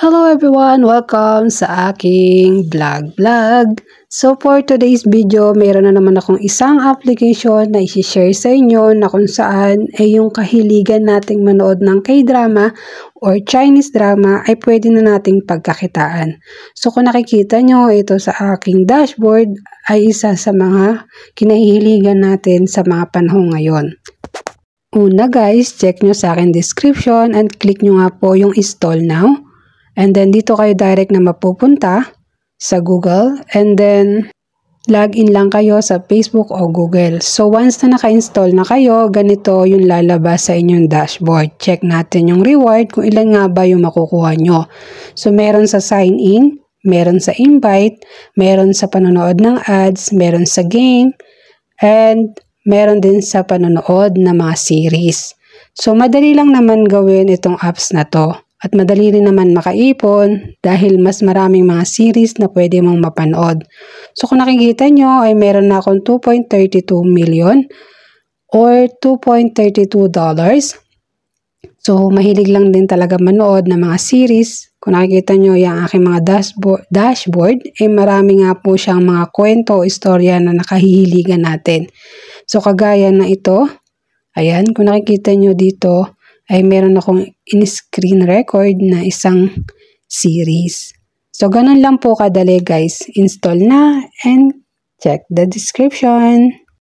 Hello everyone! Welcome sa aking vlog. So for today's video, mayroon na naman akong isang application na isi-share sa inyo na kung saan ay yung kahiligan nating manood ng K-drama or Chinese drama ay pwede na nating pagkakitaan. So kung nakikita nyo, ito sa aking dashboard ay isa sa mga kinahihiligan natin sa mga panahon ngayon. Una guys, check nyo sa aking description and click nyo nga po yung install now. And then dito kayo direct na mapupunta sa Google and then login lang kayo sa Facebook o Google. So once na naka-install na kayo, ganito yung lalabas sa inyong dashboard. Check natin yung reward kung ilan nga ba yung makukuha nyo. So meron sa sign in, meron sa invite, meron sa panonood ng ads, meron sa game, and meron din sa panonood ng mga series. So madali lang naman gawin itong apps na to. At madali rin naman makaipon dahil mas maraming mga series na pwede mong mapanood. So kung nakikita nyo ay meron na akong 2.32 million or $2.32. So mahilig lang din talaga manood ng mga series. Kung nakikita nyo yung aking mga dashboard ay marami nga po siyang mga kwento o istorya na nakahihiligan natin. So kagaya na ito, ayan, kung nakikita nyo dito, ay meron akong in-screen record na isang series. So, ganun lang po kadali guys. Install na and check the description.